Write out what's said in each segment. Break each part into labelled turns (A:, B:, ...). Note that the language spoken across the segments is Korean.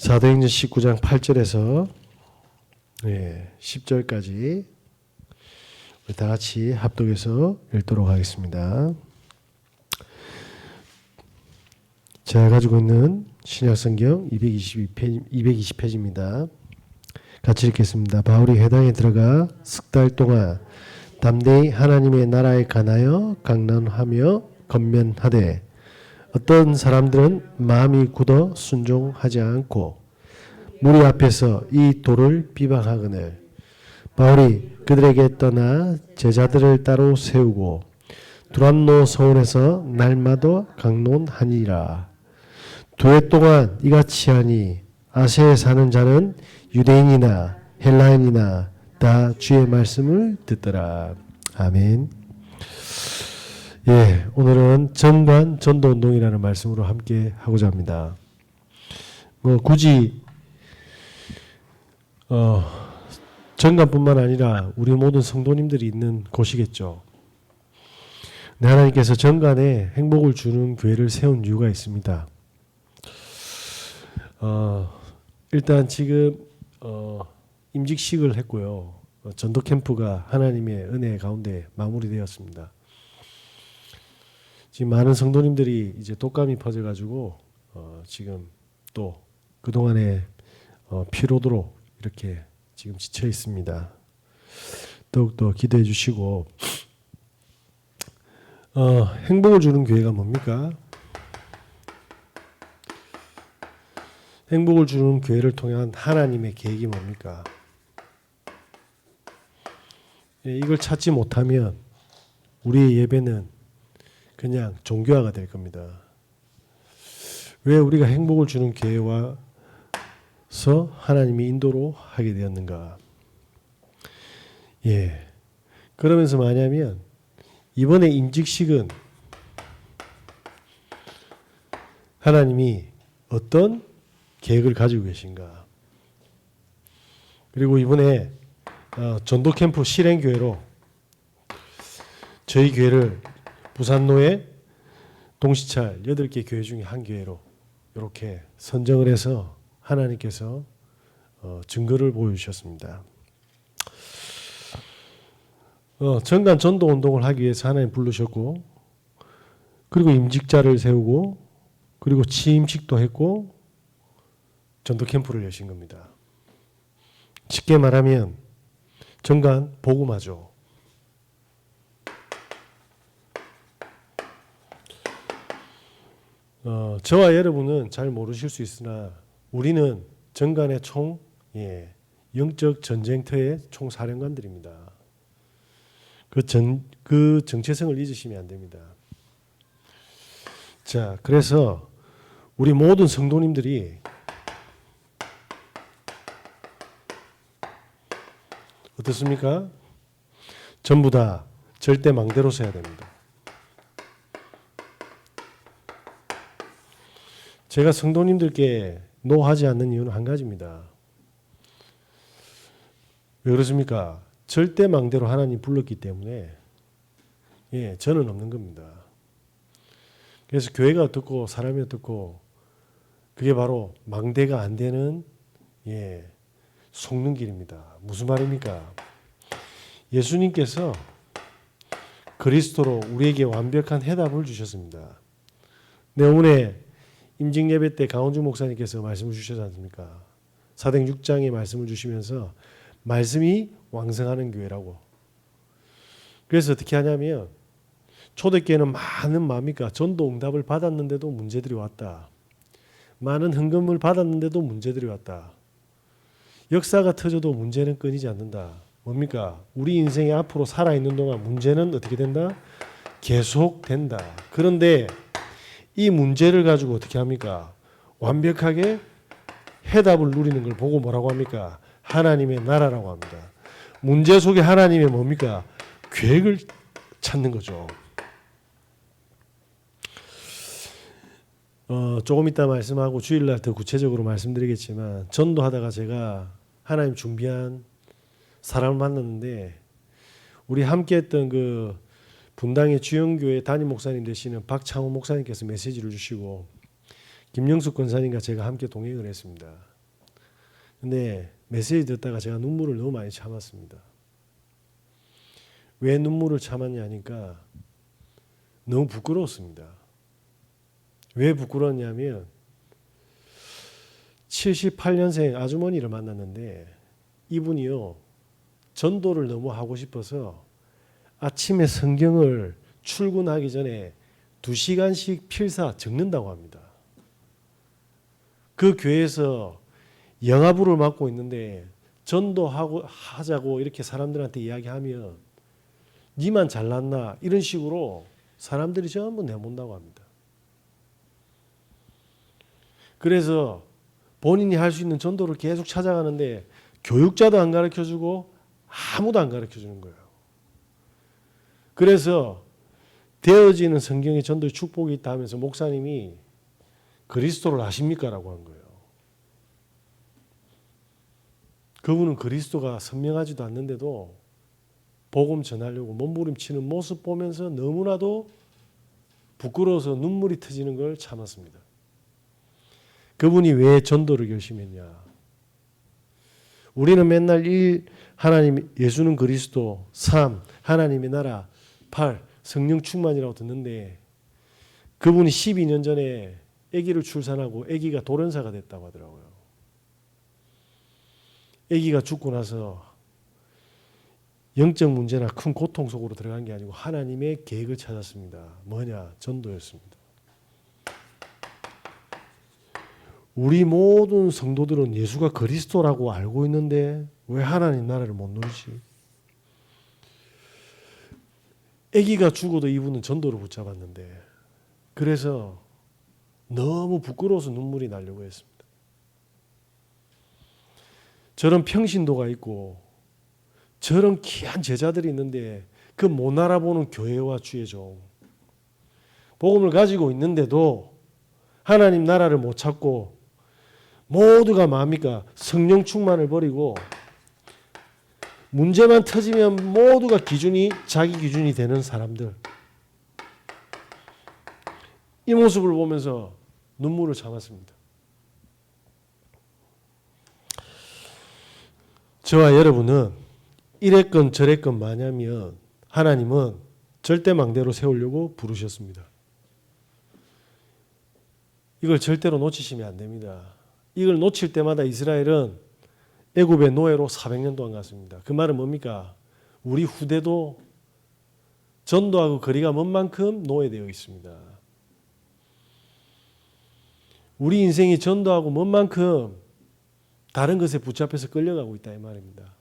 A: 사도행전 19장 8절에서 10절까지 우리 다 같이 합독해서 읽도록 하겠습니다. 제가 가지고 있는 신약성경 220페이지입니다. 같이 읽겠습니다. 바울이 회당에 들어가 석 달 동안 담대히 하나님의 나라에 관하여 강론하며 권면하되 어떤 사람들은 마음이 굳어 순종하지 않고 무리 앞에서 이 도를 비방하거늘 바울이 그들에게 떠나 제자들을 따로 세우고 두란노 서원에서 날마다 강론하니라. 2해 동안 이같이 하니 아시아에 사는 자는 유대인이나 헬라인이나 다 주의 말씀을 듣더라. 아멘. 오늘은 전관 전도운동이라는 말씀으로 함께 하고자 합니다. 굳이 전관뿐만 아니라 우리 모든 성도님들이 있는 곳이겠죠. 하나님께서 전관에 행복을 주는 교회를 세운 이유가 있습니다. 일단 지금 임직식을 했고요. 전도 캠프가 하나님의 은혜 가운데 마무리되었습니다. 지금 많은 성도님들이 이제 독감이 퍼져가지고 지금 또 그동안의 피로도로 이렇게 지금 지쳐 있습니다. 더욱더 기도해 주시고 행복을 주는 교회가 뭡니까? 행복을 주는 교회를 통한 하나님의 계획이 뭡니까? 이걸 찾지 못하면 우리의 예배는 그냥 종교화가 될 겁니다. 왜 우리가 행복을 주는 교회에 와서 하나님이 인도로 하게 되었는가? 그러면서 뭐냐면 이번에 임직식은 하나님이 어떤 계획을 가지고 계신가? 그리고 이번에 전도 캠프 실행교회로 저희 교회를 부산로의 동시찰 8개 교회 중에 한 교회로 이렇게 선정을 해서 하나님께서 증거를 보여주셨습니다. 전관 전도 운동을 하기 위해서 하나님 부르셨고 그리고 임직자를 세우고 그리고 취임식도 했고 전도 캠프를 여신 겁니다. 쉽게 말하면 전관 복음화죠. 저와 여러분은 잘 모르실 수 있으나 우리는 전관의 영적 전쟁터의 총사령관들입니다. 그 정체성을 잊으시면 안 됩니다. 자, 그래서 우리 모든 성도님들이 어떻습니까? 전부 다 절대 망대로 서야 됩니다. 제가 성도님들께 노하지 않는 이유는 한 가지입니다. 왜 그렇습니까? 절대 망대로 하나님 불렀기 때문에 저는 없는 겁니다. 그래서 교회가 어떻고 사람이 어떻고 그게 바로 망대가 안 되는 속는 길입니다. 무슨 말입니까? 예수님께서 그리스도로 우리에게 완벽한 해답을 주셨습니다. 오늘 임직 예배 때 강원주 목사님께서 말씀을 주셨지 않습니까? 사도행전 6장에 말씀을 주시면서 말씀이 왕성하는 교회라고. 그래서 어떻게 하냐면 초대교회는 많은 뭡니까? 전도 응답을 받았는데도 문제들이 왔다. 많은 헌금을 받았는데도 문제들이 왔다. 역사가 터져도 문제는 끊이지 않는다. 뭡니까? 우리 인생이 앞으로 살아있는 동안 문제는 어떻게 된다? 계속된다. 그런데 이 문제를 가지고 어떻게 합니까? 완벽하게 해답을 누리는 걸 보고 뭐라고 합니까? 하나님의 나라라고 합니다. 문제 속에 하나님의 뭡니까? 계획을 찾는 거죠. 조금 이따 말씀하고 주일날 더 구체적으로 말씀드리겠지만 전도하다가 제가 하나님 준비한 사람을 만났는데 우리 함께했던 그 분당의 주영교회 담임 목사님 되시는 박창호 목사님께서 메시지를 주시고 김영숙 권사님과 제가 함께 동행을 했습니다. 근데 메시지 듣다가 제가 눈물을 너무 많이 참았습니다. 왜 눈물을 참았냐 하니까 너무 부끄러웠습니다. 왜 부끄러웠냐면 78년생 아주머니를 만났는데 이분이요 전도를 너무 하고 싶어서 아침에 성경을 출근하기 전에 2시간씩 필사 적는다고 합니다. 그 교회에서 영화부를 맡고 있는데 전도하자고 이렇게 사람들한테 이야기하면 니만 잘났나 이런 식으로 사람들이 전부 내몬다고 합니다. 그래서 본인이 할 수 있는 전도를 계속 찾아가는데 교육자도 안 가르쳐주고 아무도 안 가르쳐주는 거예요. 그래서 되어지는 성경의 전도의 축복이 있다 하면서 목사님이 그리스도를 아십니까? 라고 한 거예요. 그분은 그리스도가 선명하지도 않는데도 복음 전하려고 몸부림치는 모습 보면서 너무나도 부끄러워서 눈물이 터지는 걸 참았습니다. 그분이 왜 전도를 결심했냐? 우리는 맨날 1. 하나님 예수는 그리스도 3. 하나님의 나라 8. 성령 충만이라고 듣는데 그분이 12년 전에 아기를 출산하고 아기가 돌연사가 됐다고 하더라고요. 아기가 죽고 나서 영적 문제나 큰 고통 속으로 들어간 게 아니고 하나님의 계획을 찾았습니다. 뭐냐? 전도였습니다. 우리 모든 성도들은 예수가 그리스도라고 알고 있는데 왜 하나님 나라를 못 누리지? 아기가 죽어도 이분은 전도를 붙잡았는데 그래서 너무 부끄러워서 눈물이 나려고 했습니다. 저런 평신도가 있고 저런 귀한 제자들이 있는데 그 못 알아보는 교회와 주의 종 복음을 가지고 있는데도 하나님 나라를 못 찾고 모두가 뭡니까? 성령 충만을 버리고 문제만 터지면 모두가 자기 기준이 되는 사람들. 이 모습을 보면서 눈물을 참았습니다. 저와 여러분은 이랬건 저랬건 마냐면 하나님은 절대망대로 세우려고 부르셨습니다. 이걸 절대로 놓치시면 안 됩니다. 이걸 놓칠 때마다 이스라엘은 애굽의 노예로 400년 동안 갔습니다. 그 말은 뭡니까? 우리 후대도 전도하고 거리가 먼 만큼 노예되어 있습니다. 우리 인생이 전도하고 먼 만큼 다른 것에 붙잡혀서 끌려가고 있다 이 말입니다.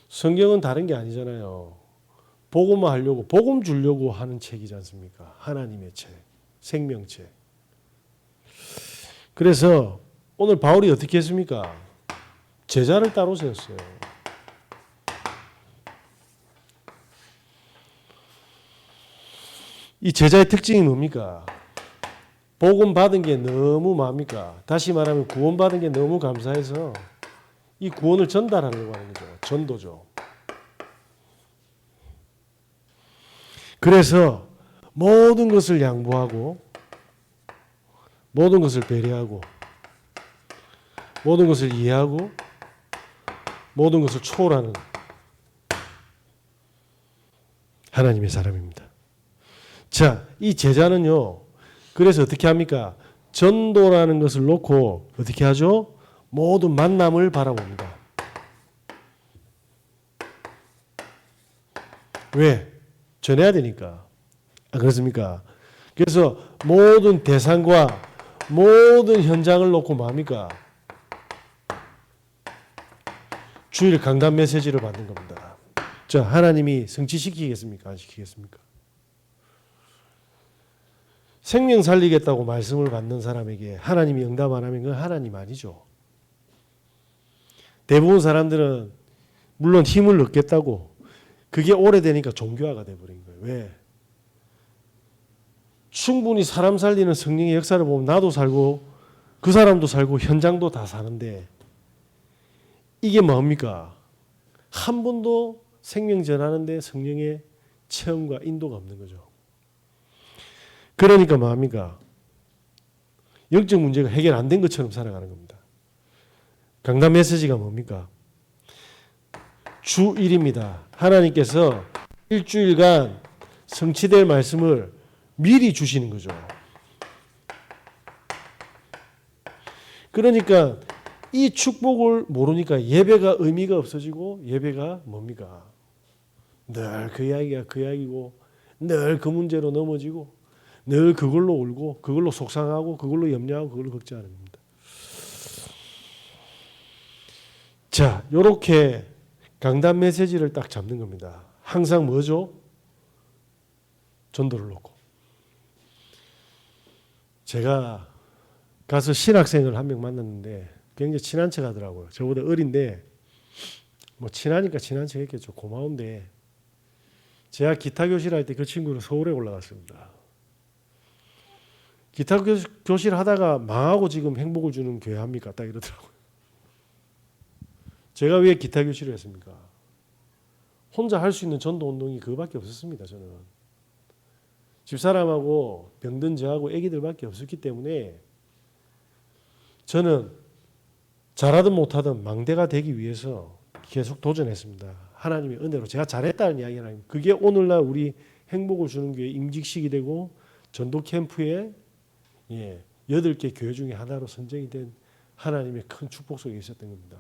A: 성경은 다른 게 아니잖아요. 복음만 하려고 복음 주려고 하는 책이지 않습니까? 하나님의 책, 생명책. 그래서 오늘 바울이 어떻게 했습니까? 제자를 따로 세웠어요. 이 제자의 특징이 뭡니까? 복음 받은 게 너무 뭡니까? 다시 말하면 구원 받은 게 너무 감사해서 이 구원을 전달하려고 하는 거죠. 전도죠. 그래서 모든 것을 양보하고 모든 것을 배려하고 모든 것을 이해하고 모든 것을 초월하는 하나님의 사람입니다. 자, 이 제자는요. 그래서 어떻게 합니까? 전도라는 것을 놓고 어떻게 하죠? 모든 만남을 바라봅니다. 왜? 전해야 되니까. 그렇습니까? 그래서 모든 대상과 모든 현장을 놓고 뭡니까? 주일 강단 메시지를 받는 겁니다. 자, 하나님이 성취시키겠습니까? 안 시키겠습니까? 생명 살리겠다고 말씀을 받는 사람에게 하나님이 응답 안 하면 그건 하나님 아니죠. 대부분 사람들은 물론 힘을 얻겠다고 그게 오래되니까 종교화가 돼버린 거예요. 왜? 충분히 사람 살리는 성령의 역사를 보면 나도 살고 그 사람도 살고 현장도 다 사는데 이게 뭡니까? 한 번도 생명 전하는데 성령의 체험과 인도가 없는 거죠. 그러니까 뭡니까? 영적 문제가 해결 안 된 것처럼 살아가는 겁니다. 강단 메시지가 뭡니까? 주 1입니다. 하나님께서 일주일간 성취될 말씀을 미리 주시는 거죠. 그러니까 이 축복을 모르니까 예배가 의미가 없어지고 예배가 뭡니까? 늘 그 이야기가 그 이야기고 늘 그 문제로 넘어지고 늘 그걸로 울고 그걸로 속상하고 그걸로 염려하고 그걸로 걱정합니다. 자, 요렇게 강단 메시지를 딱 잡는 겁니다. 항상 뭐죠? 전도를 놓고. 제가 가서 신학생을 한 명 만났는데 굉장히 친한 척 하더라고요. 저보다 어린데 뭐 친하니까 친한 척 했겠죠. 고마운데 제가 기타 교실 할 때 그 친구는 서울에 올라갔습니다. 기타 교실 하다가 망하고 지금 행복을 주는 교회 합니까? 딱 이러더라고요. 제가 왜 기타 교실을 했습니까? 혼자 할 수 있는 전도 운동이 그거밖에 없었습니다. 저는 집사람하고 병든 저하고 애기들밖에 없었기 때문에 저는 잘하든 못하든 망대가 되기 위해서 계속 도전했습니다. 하나님의 은혜로 제가 잘했다는 이야기는 아닙니다. 그게 오늘날 우리 행복을 주는 교회 임직식이 되고 전도 캠프에 8개 교회 중에 하나로 선정이 된 하나님의 큰 축복 속에 있었던 겁니다.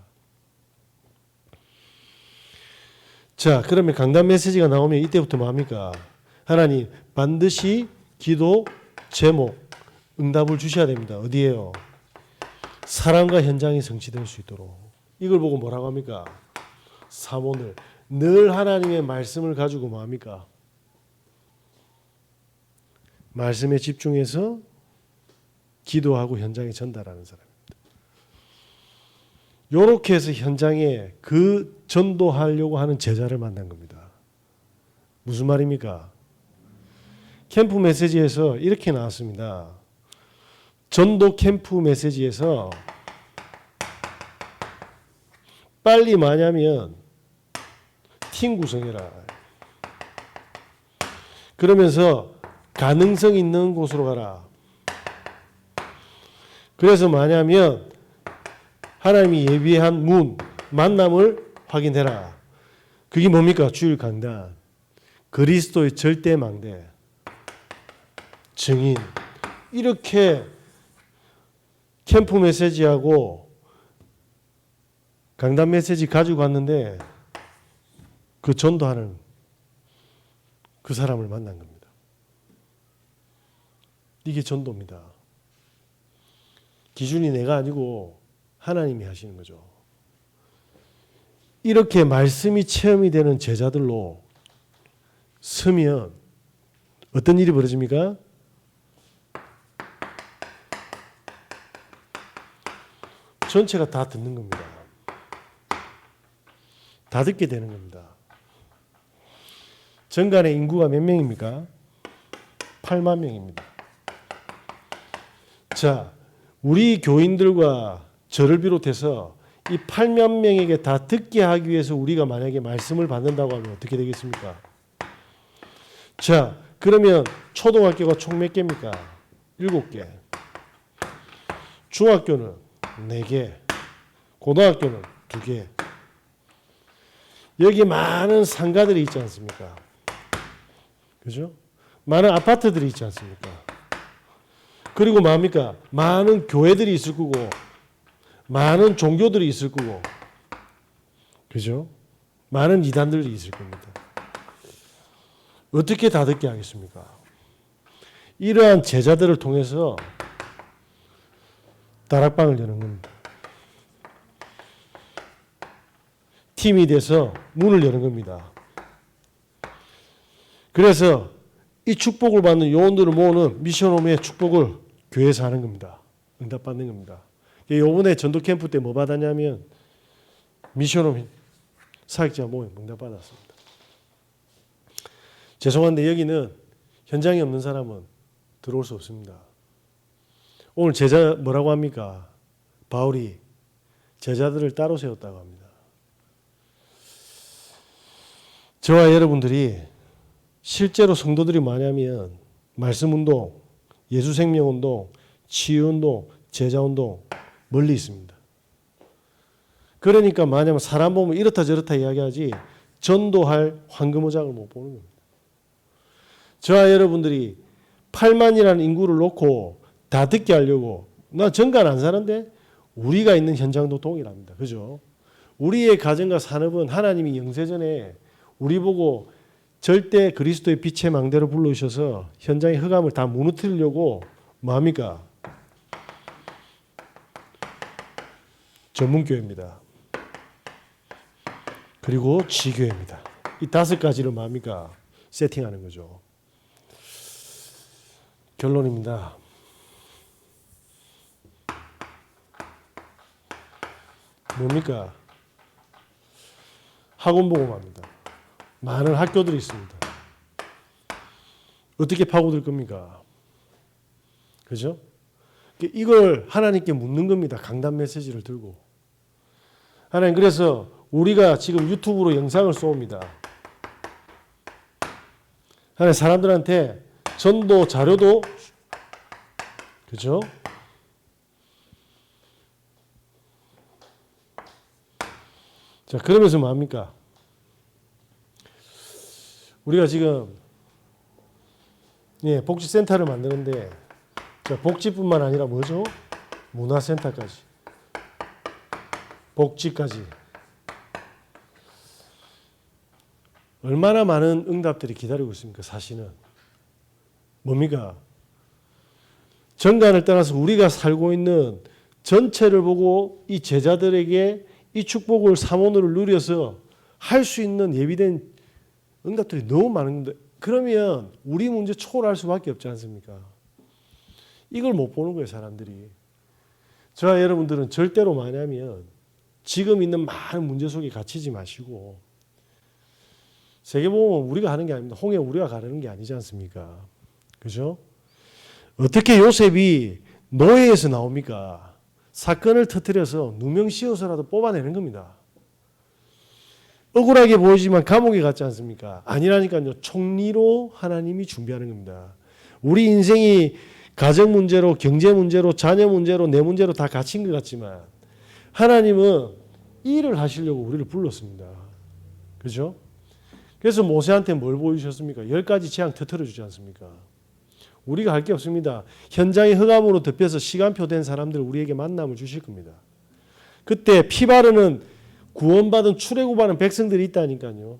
A: 자, 그러면 강단 메시지가 나오면 이때부터 뭡니까? 하나님 반드시 기도 제목 응답을 주셔야 됩니다. 어디에요? 사랑과 현장이 성취될 수 있도록. 이걸 보고 뭐라고 합니까? 사모늘. 늘 하나님의 말씀을 가지고 뭐합니까? 말씀에 집중해서 기도하고 현장에 전달하는 사람입니다. 이렇게 해서 현장에 그 전도하려고 하는 제자를 만난 겁니다. 무슨 말입니까? 캠프 메시지에서 이렇게 나왔습니다. 전도 캠프 메시지에서 빨리 뭐냐면 팀 구성해라. 그러면서 가능성 있는 곳으로 가라. 그래서 뭐냐면 하나님이 예비한 문, 만남을 확인해라. 그게 뭡니까? 주일 강단. 그리스도의 절대 망대. 증인. 이렇게 캠프 메시지하고 강단 메시지 가지고 왔는데 그 전도하는 그 사람을 만난 겁니다. 이게 전도입니다. 기준이 내가 아니고 하나님이 하시는 거죠. 이렇게 말씀이 체험이 되는 제자들로 서면 어떤 일이 벌어집니까? 전체가 다 듣는 겁니다. 다 듣게 되는 겁니다. 정관의 인구가 몇 명입니까? 8만 명입니다. 자, 우리 교인들과 저를 비롯해서 이 8만 명에게 다 듣게 하기 위해서 우리가 만약에 말씀을 받는다고 하면 어떻게 되겠습니까? 자, 그러면 초등학교가 총 몇 개입니까? 7개. 중학교는 4개. 고등학교는 2개. 여기 많은 상가들이 있지 않습니까? 그죠? 많은 아파트들이 있지 않습니까? 그리고 뭡니까? 많은 교회들이 있을 거고 많은 종교들이 있을 거고 그죠? 많은 이단들이 있을 겁니다. 어떻게 다 듣게 하겠습니까? 이러한 제자들을 통해서 다락방을 여는 겁니다. 팀이 돼서 문을 여는 겁니다. 그래서 이 축복을 받는 요원들을 모으는 미션홈의 축복을 교회에서 하는 겁니다. 응답받는 겁니다. 요번에 전도 캠프 때 뭐 받았냐면 미션홈 사역자 모임 응답받았습니다. 죄송한데 여기는 현장에 없는 사람은 들어올 수 없습니다. 오늘 제자 뭐라고 합니까? 바울이 제자들을 따로 세웠다고 합니다. 저와 여러분들이 실제로 성도들이 뭐냐면 말씀운동, 예수생명운동, 치유운동, 제자운동 멀리 있습니다. 그러니까 만약에 사람 보면 이렇다 저렇다 이야기하지 전도할 황금어장을 못 보는 겁니다. 저와 여러분들이 8만이라는 인구를 놓고 다 듣게 하려고 나 정관 안 사는데 우리가 있는 현장도 동일합니다. 그죠? 우리의 가정과 산업은 하나님이 영세전에 우리 보고 절대 그리스도의 빛의 망대로 불러주셔서 현장의 흑암을 다 무너뜨리려고 뭐합니까? 전문교회입니다. 그리고 지교회입니다. 이 5가지를 뭐합니까? 세팅하는 거죠. 결론입니다. 뭡니까? 학원복음합니다. 많은 학교들이 있습니다. 어떻게 파고들 겁니까? 그죠? 이걸 하나님께 묻는 겁니다. 강단 메시지를 들고. 하나님, 그래서 우리가 지금 유튜브로 영상을 쏘옵니다. 하나님, 사람들한테 전도 자료도, 그죠? 자, 그러면서 뭐합니까? 우리가 지금 복지센터를 만드는데 복지뿐만 아니라 뭐죠? 문화센터까지, 복지까지. 얼마나 많은 응답들이 기다리고 있습니까? 사실은 뭡니까? 정관을 떠나서 우리가 살고 있는 전체를 보고 이 제자들에게 이 축복을 사모노를 누려서 할 수 있는 예비된 응답들이 너무 많은데, 그러면 우리 문제 초월할 수밖에 없지 않습니까? 이걸 못 보는 거예요, 사람들이. 저와 여러분들은 절대로 뭐냐면 지금 있는 많은 문제 속에 갇히지 마시고, 세계복음은 우리가 하는 게 아닙니다. 홍해 우리가 가르는 게 아니지 않습니까? 그죠? 어떻게 요셉이 노예에서 나옵니까? 사건을 터뜨려서 누명씌워서라도 뽑아내는 겁니다. 억울하게 보이지만 감옥에 갔지 않습니까? 아니라니까요. 총리로 하나님이 준비하는 겁니다. 우리 인생이 가정 문제로, 경제 문제로, 자녀 문제로, 내 문제로 다 갇힌 것 같지만 하나님은 일을 하시려고 우리를 불렀습니다. 그죠? 그래서 모세한테 뭘 보여주셨습니까? 10가지 재앙 터뜨려 주지 않습니까? 우리가 할 게 없습니다. 현장의 흑암으로 덮여서 시간표 된 사람들 우리에게 만남을 주실 겁니다. 그때 피 바르는 구원받은 출애굽하는 백성들이 있다니까요.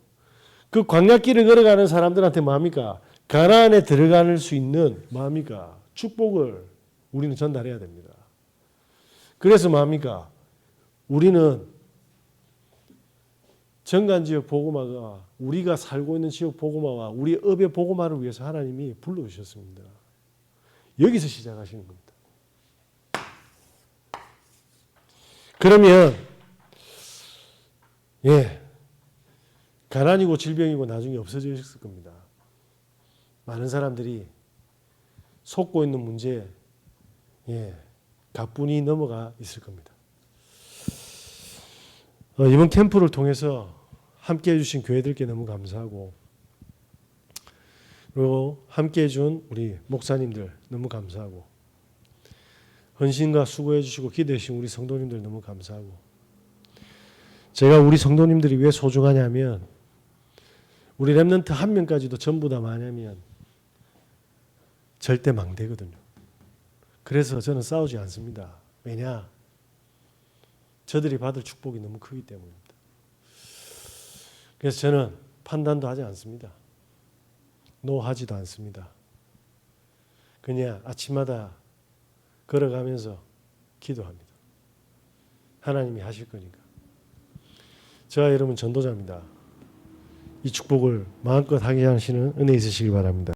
A: 그 광야길을 걸어가는 사람들한테 뭐합니까? 가나안에 들어갈 수 있는 뭐합니까? 축복을 우리는 전달해야 됩니다. 그래서 뭐합니까? 우리는 정관지역 복음화가 우리가 살고 있는 지역 복음화와 우리 업의 복음화를 위해서 하나님이 불러주셨습니다. 여기서 시작하시는 겁니다. 그러면 가난이고 질병이고 나중에 없어졌을 겁니다. 많은 사람들이 속고 있는 문제에 가뿐히 넘어가 있을 겁니다. 이번 캠프를 통해서 함께 해주신 교회들께 너무 감사하고, 그리고 함께 해준 우리 목사님들 너무 감사하고, 헌신과 수고해 주시고 기도해 주신 우리 성도님들 너무 감사하고, 제가 우리 성도님들이 왜 소중하냐면 우리 렘넌트 한 명까지도 전부 다 뭐냐면 절대 망대거든요. 그래서 저는 싸우지 않습니다. 왜냐? 저들이 받을 축복이 너무 크기 때문입니다. 그래서 저는 판단도 하지 않습니다. 노하지도 않습니다. 그냥 아침마다 걸어가면서 기도합니다. 하나님이 하실 거니까. 저와 여러분 전도자입니다. 이 축복을 마음껏 하게 하시는 은혜 있으시길 바랍니다.